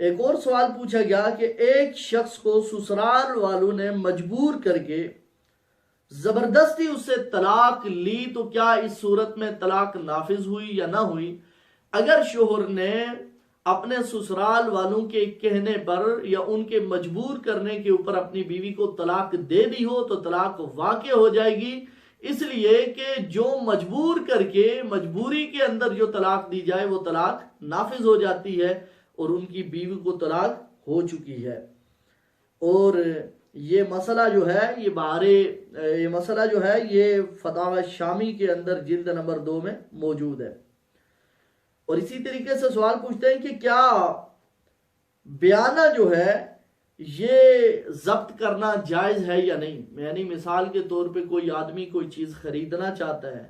ایک اور سوال پوچھا گیا کہ ایک شخص کو سسرال والوں نے مجبور کر کے زبردستی اس سے طلاق لی تو کیا اس صورت میں طلاق نافذ ہوئی یا نہ ہوئی؟ اگر شوہر نے اپنے سسرال والوں کے کہنے پر یا ان کے مجبور کرنے کے اوپر اپنی بیوی کو طلاق دے دی ہو تو طلاق واقع ہو جائے گی، اس لیے کہ جو مجبور کر کے مجبوری کے اندر جو طلاق دی جائے وہ طلاق نافذ ہو جاتی ہے اور ان کی بیوی کو طلاق ہو چکی ہے۔ اور یہ مسئلہ جو ہے یہ فتاوی شامی کے اندر جلد نمبر 2 میں موجود ہے۔ اور اسی طریقے سے سوال پوچھتے ہیں کہ کیا بیانہ جو ہے یہ ضبط کرنا جائز ہے یا نہیں؟ یعنی مثال کے طور پہ کوئی آدمی کوئی چیز خریدنا چاہتا ہے،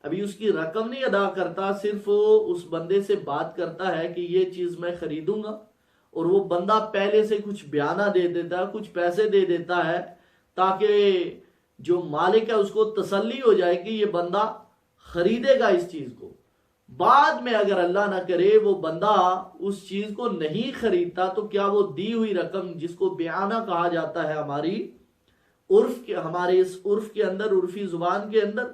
ابھی اس کی رقم نہیں ادا کرتا، صرف اس بندے سے بات کرتا ہے کہ یہ چیز میں خریدوں گا، اور وہ بندہ پہلے سے کچھ بیانہ دے دیتا ہے، کچھ پیسے دے دیتا ہے تاکہ جو مالک ہے اس کو تسلی ہو جائے کہ یہ بندہ خریدے گا اس چیز کو۔ بعد میں اگر اللہ نہ کرے وہ بندہ اس چیز کو نہیں خریدتا تو کیا وہ دی ہوئی رقم جس کو بیانہ کہا جاتا ہے ہمارے اس عرف کے اندر، عرفی زبان کے اندر،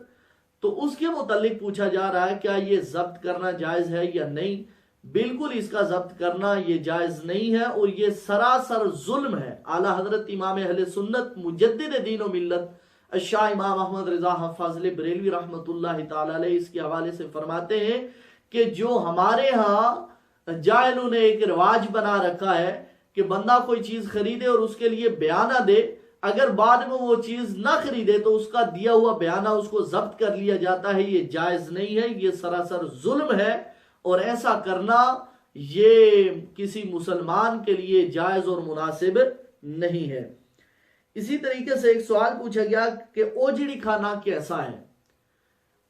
تو اس کے متعلق پوچھا جا رہا ہے کیا یہ ضبط کرنا جائز ہے یا نہیں؟ بالکل اس کا ضبط کرنا یہ جائز نہیں ہے، اور یہ سراسر ظلم ہے۔ اعلیٰ حضرت امام اہل سنت مجدد دین و ملت شاہ امام احمد رضا حفاظ بریلوی رحمۃ اللہ تعالی علیہ اس کے حوالے سے فرماتے ہیں کہ جو ہمارے ہاں جاہلوں نے ایک رواج بنا رکھا ہے کہ بندہ کوئی چیز خریدے اور اس کے لیے بیانہ دے، اگر بعد میں وہ چیز نہ خریدے تو اس کا دیا ہوا بیانہ اس کو ضبط کر لیا جاتا ہے، یہ جائز نہیں ہے، یہ سراسر ظلم ہے، اور ایسا کرنا یہ کسی مسلمان کے لیے جائز اور مناسب نہیں ہے۔ اسی طریقے سے ایک سوال پوچھا گیا کہ اوجڑی کھانا کیسا ہے؟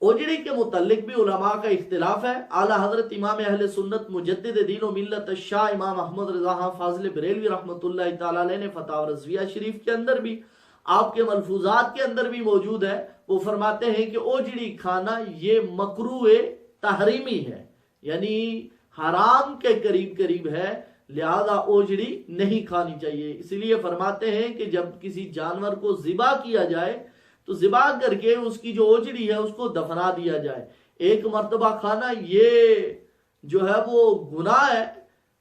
اوجڑی کے متعلق بھی علماء کا اختلاف ہے۔ اعلیٰ حضرت امام اہل سنت مجدد دین و ملت شاہ امام احمد رضا فاضل بریلوی رحمۃ اللہ تعالی علیہ نے فتاوی رضویہ شریف کے اندر بھی، آپ کے ملفوظات کے اندر بھی موجود ہے، وہ فرماتے ہیں کہ اوجڑی کھانا یہ مکروہ تحریمی ہے، یعنی حرام کے قریب ہے، لہذا اوجڑی نہیں کھانی چاہیے۔ اس لیے فرماتے ہیں کہ جب کسی جانور کو ذبح کیا جائے تو ذبح کر کے اس کی جو اوجڑی ہے اس کو دفنا دیا جائے۔ ایک مرتبہ کھانا یہ جو ہے وہ گناہ ہے،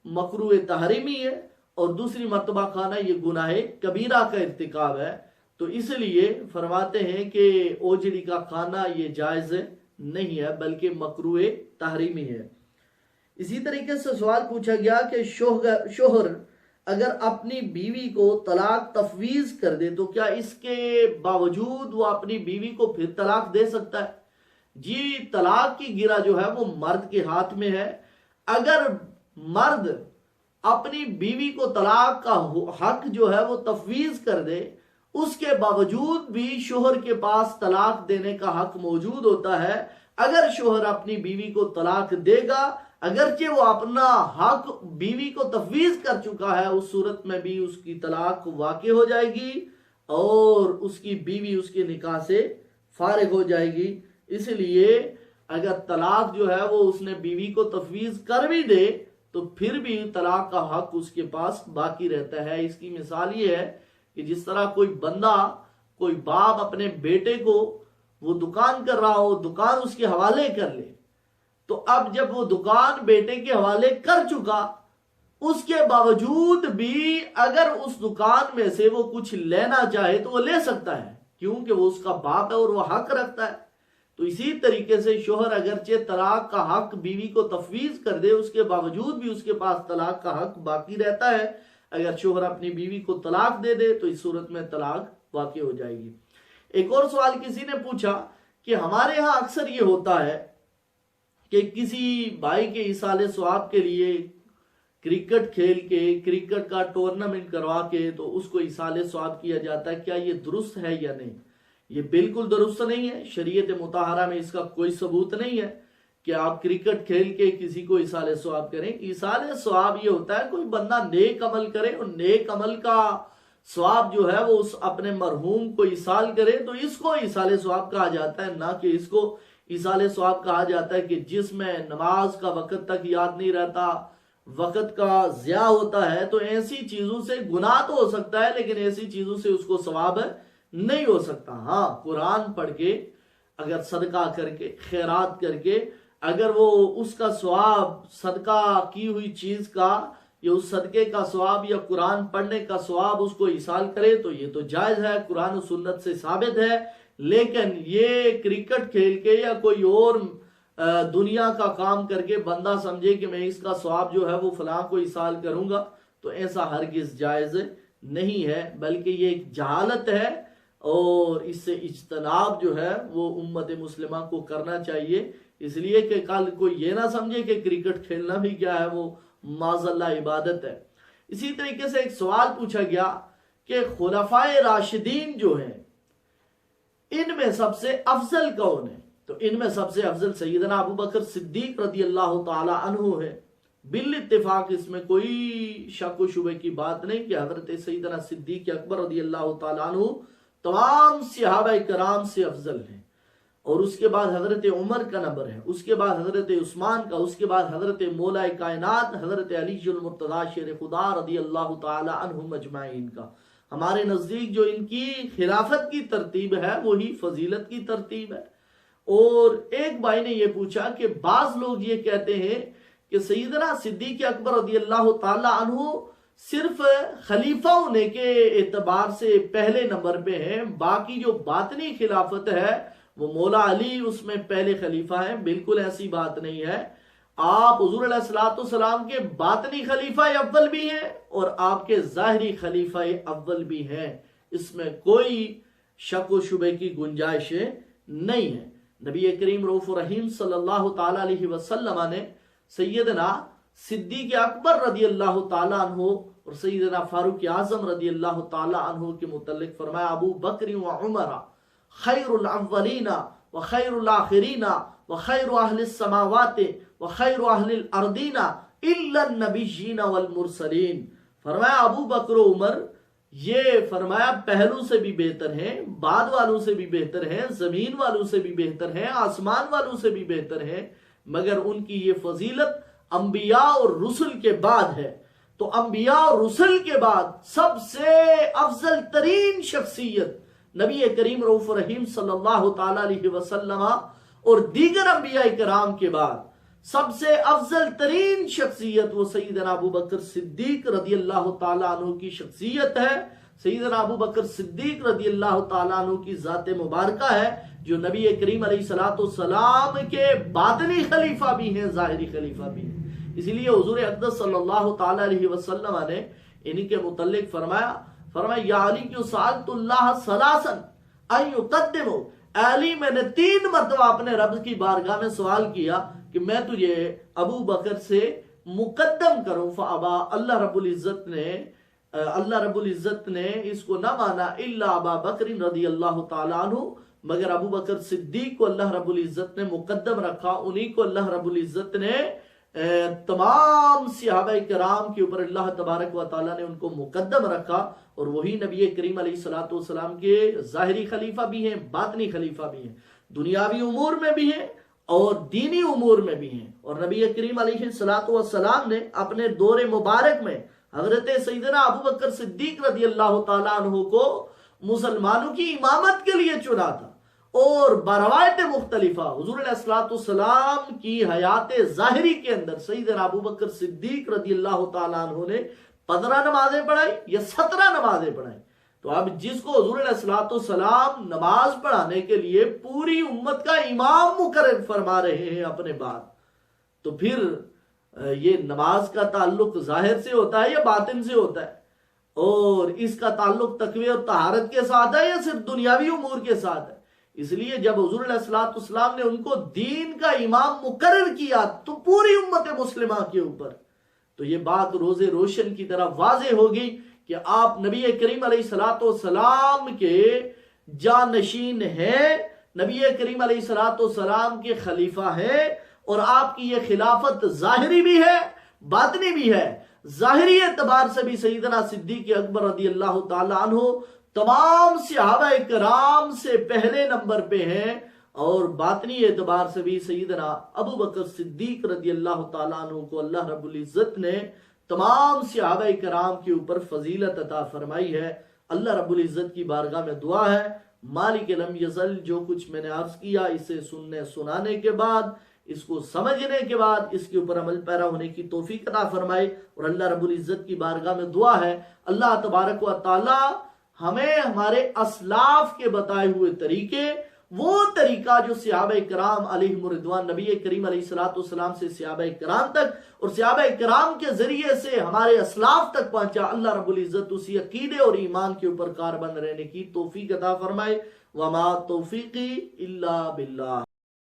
مکروہ تحریمی ہے، اور دوسری مرتبہ کھانا یہ گناہ کبیرہ کا ارتکاب ہے، تو اس لیے فرماتے ہیں کہ اوجڑی کا کھانا یہ جائز نہیں ہے بلکہ مکروہ تحریمی ہے۔ اسی طریقے سے سوال پوچھا گیا کہ شوہر اگر اپنی بیوی کو طلاق تفویض کر دے تو کیا اس کے باوجود وہ اپنی بیوی کو پھر طلاق دے سکتا ہے؟ جی، طلاق کی گرہ جو ہے وہ مرد کے ہاتھ میں ہے۔ اگر مرد اپنی بیوی کو طلاق کا حق جو ہے وہ تفویض کر دے، اس کے باوجود بھی شوہر کے پاس طلاق دینے کا حق موجود ہوتا ہے۔ اگر شوہر اپنی بیوی کو طلاق دے گا، اگرچہ وہ اپنا حق بیوی کو تفویض کر چکا ہے، اس صورت میں بھی اس کی طلاق واقع ہو جائے گی اور اس کی بیوی اس کے نکاح سے فارغ ہو جائے گی۔ اس لیے اگر طلاق جو ہے وہ اس نے بیوی کو تفویض کر بھی دے تو پھر بھی طلاق کا حق اس کے پاس باقی رہتا ہے۔ اس کی مثال یہ ہے کہ جس طرح کوئی بندہ، کوئی باپ اپنے بیٹے کو، وہ دکان کر رہا ہو، دکان اس کے حوالے کر لے، تو اب جب وہ دکان بیٹے کے حوالے کر چکا، اس کے باوجود بھی اگر اس دکان میں سے وہ کچھ لینا چاہے تو وہ لے سکتا ہے، کیونکہ وہ اس کا باپ ہے اور وہ حق رکھتا ہے۔ تو اسی طریقے سے شوہر اگرچہ طلاق کا حق بیوی کو تفویض کر دے، اس کے باوجود بھی اس کے پاس طلاق کا حق باقی رہتا ہے۔ اگر شوہر اپنی بیوی کو طلاق دے دے تو اس صورت میں طلاق واقع ہو جائے گی۔ ایک اور سوال کسی نے پوچھا کہ ہمارے ہاں اکثر یہ ہوتا ہے کہ کسی بھائی کے ایصال ثواب کے لیے کرکٹ کھیل کے، کرکٹ کا ٹورنامنٹ کروا کے تو اس کو ایصال ثواب کیا جاتا ہے۔ کیا یہ درست ہے یا نہیں؟ یہ بالکل درست نہیں ہے۔ شریعت مطہرہ میں اس کا کوئی ثبوت نہیں ہے کہ آپ کرکٹ کھیل کے کسی کو ایصال ثواب کریں۔ ایصال ثواب یہ ہوتا ہے کوئی بندہ نیک عمل کرے اور نیک عمل کا ثواب جو ہے وہ اس اپنے مرحوم کو ایصال کرے، تو اس کو ایصال ثواب کہا جاتا ہے، نہ کہ اس کو ایصال ثواب کہا جاتا ہے کہ جس میں نماز کا وقت تک یاد نہیں رہتا، وقت کا ضیاع ہوتا ہے، تو ایسی چیزوں سے گناہ تو ہو سکتا ہے لیکن ایسی چیزوں سے اس کو ثواب نہیں ہو سکتا۔ ہاں قرآن پڑھ کے، اگر صدقہ کر کے، خیرات کر کے، اگر وہ اس کا ثواب صدقہ کی ہوئی چیز کا یا اس صدقے کا ثواب یا قرآن پڑھنے کا ثواب اس کو ایصال کرے تو یہ تو جائز ہے، قرآن و سنت سے ثابت ہے۔ لیکن یہ کرکٹ کھیل کے یا کوئی اور دنیا کا کام کر کے بندہ سمجھے کہ میں اس کا ثواب جو ہے وہ فلاں کو ایصال کروں گا، تو ایسا ہرگز جائز نہیں ہے، بلکہ یہ ایک جہالت ہے، اور اس سے اجتناب جو ہے وہ امت مسلمہ کو کرنا چاہیے، اس لیے کہ کل کوئی یہ نہ سمجھے کہ کرکٹ کھیلنا بھی کیا ہے، وہ معاذ اللہ عبادت ہے۔ اسی طریقے سے ایک سوال پوچھا گیا کہ خلفائے راشدین جو ہیں ان میں سب سے افضل کون ہے؟ تو ان میں سب سے افضل سیدنا ابو بکر صدیق رضی اللہ تعالی عنہ ہے، بالاتفاق، اس میں کوئی شک و شبہ کی بات نہیں کہ حضرت سیدنا صدیق اکبر رضی اللہ تعالی عنہ تمام صحابہ کرام سے افضل ہیں، اور اس کے بعد حضرت عمر کا نمبر ہے، اس کے بعد حضرت عثمان کا، اس کے بعد حضرت مولا کائنات حضرت علی المرتضی شیر خدا رضی اللہ تعالی عنہم اجمعین کا۔ ہمارے نزدیک جو ان کی خلافت کی ترتیب ہے وہی فضیلت کی ترتیب ہے۔ اور ایک بھائی نے یہ پوچھا کہ بعض لوگ یہ کہتے ہیں کہ سیدنا صدیق اکبر رضی اللہ تعالی عنہ صرف خلیفہ ہونے کے اعتبار سے پہلے نمبر پہ ہیں، باقی جو باطنی خلافت ہے وہ مولا علی اس میں پہلے خلیفہ ہیں۔ بالکل ایسی بات نہیں ہے، آپ حضور علیہ الصلوۃ والسلام کے باطنی خلیفہ اول بھی ہیں اور آپ کے ظاہری خلیفہ اول بھی ہیں، اس میں کوئی شک و شبہ کی گنجائش نہیں ہے۔ نبی کریم رؤوف الرحیم صلی اللہ تعالی علیہ وسلم نے سیدنا صدیق اکبر رضی اللہ تعالی عنہ اور سیدنا فاروق اعظم رضی اللہ تعالی عنہ کے متعلق فرمایا، ابو بکر و عمر خیر الاولین و خیر الاخرین و خیر اہل السماوات و خیر اہل الارضین الا النبیین والمرسلین۔ فرمایا ابو بکر و عمر یہ فرمایا پہلو سے بھی بہتر ہیں، بعد والوں سے بھی بہتر ہیں، زمین والوں سے بھی بہتر ہیں، آسمان والوں سے بھی بہتر ہیں، مگر ان کی یہ فضیلت انبیاء اور رسل کے بعد ہے۔ تو انبیاء اور رسل کے بعد سب سے افضل ترین شخصیت نبی کریم رؤوف الرحیم صلی اللہ تعالی علیہ وسلم اور دیگر انبیاء کرام کے بعد سب سے افضل ترین شخصیت وہ سیدنا ابو بکر صدیق رضی اللہ تعالیٰ عنہ کی شخصیت ہے۔ سیدنا ابو بکر صدیق رضی اللہ تعالیٰ عنہ کی ذات مبارکہ ہے جو نبی کریم علیہ السلام کے باطنی خلیفہ بھی ہیں، ظاہری خلیفہ بھی ہیں۔ اسی لیے حضور اقدس صلی اللہ تعالیٰ علیہ وسلم نے انہی کے متعلق فرمایا یا علی کیوں سألت اللہ ثلاثا ان یقدموا، علی میں نے 3 مرتبہ اپنے رب کی بارگاہ میں سوال کیا کہ میں تجھے ابو بکر سے مقدم کروں، فابا، اللہ رب العزت نے اس کو نہ مانا، الا ابا بکر رضی اللہ تعالیٰ عنہ، مگر ابو بکر صدیق کو اللہ رب العزت نے مقدم رکھا، انہی کو اللہ رب العزت نے تمام صحابہ کرام کے اوپر اللہ تبارک و تعالیٰ نے ان کو مقدم رکھا، اور وہی نبی کریم علیہ السلام کے ظاہری خلیفہ بھی ہیں، باطنی خلیفہ بھی ہیں، دنیاوی امور میں بھی ہیں اور دینی امور میں بھی ہیں۔ اور نبی کریم علیہ السلام نے اپنے دور مبارک میں حضرت سیدنا ابو بکر صدیق رضی اللہ تعالیٰ عنہ کو مسلمانوں کی امامت کے لیے چنا تھا، اور بروایت مختلفہ حضور علیہ السلام کی حیات ظاہری کے اندر سیدنا ابو بکر صدیق رضی اللہ تعالیٰ عنہ نے 15 نمازیں پڑھائی یا 17 نمازیں پڑھائی۔ تو اب جس کو حضور علیہ السلام نماز پڑھانے کے لیے پوری امت کا امام مقرر فرما رہے ہیں اپنے بعد، تو پھر یہ نماز کا تعلق ظاہر سے ہوتا ہے یا باطن سے ہوتا ہے، اور اس کا تعلق تقوی اور طہارت کے ساتھ ہے یا صرف دنیاوی امور کے ساتھ ہے؟ اس لیے جب حضور علیہ السلام نے ان کو دین کا امام مقرر کیا تو پوری امت مسلمہ کے اوپر، تو یہ بات روز روشن کی طرح واضح ہوگی کہ آپ نبی کریم علیہ السلام کے جانشین ہیں، نبی کریم علیہ السلام کے خلیفہ ہیں، اور آپ کی یہ خلافت ظاہری بھی ہے باطنی بھی ہے۔ ظاہری اعتبار سے بھی سیدنا صدیق اکبر رضی اللہ تعالی عنہ تمام صحابہ کرام سے پہلے نمبر پہ ہیں، اور باطنی اعتبار سے بھی سیدنا ابو بکر صدیق رضی اللہ تعالیٰ عنہ کو اللہ رب العزت نے تمام صحابہ کرام کے اوپر فضیلت عطا فرمائی ہے۔ اللہ رب العزت کی بارگاہ میں دعا ہے مالک لم یزل جو کچھ میں نے عرض کیا اسے سننے سنانے کے بعد، اس کو سمجھنے کے بعد اس کے اوپر عمل پیرا ہونے کی توفیق عطا فرمائے۔ اور اللہ رب العزت کی بارگاہ میں دعا ہے اللہ تبارک و تعالی ہمیں ہمارے اسلاف کے بتائے ہوئے طریقے، وہ طریقہ جو صحابہ کرام علیہم رضوان نبی کریم علیہ الصلوۃ والسلام سے صحابہ کرام تک اور صحابہ کرام کے ذریعے سے ہمارے اسلاف تک پہنچا، اللہ رب العزت اسی عقیدے اور ایمان کے اوپر کاربند رہنے کی توفیق عطا فرمائے۔ وما توفیقی الا باللہ۔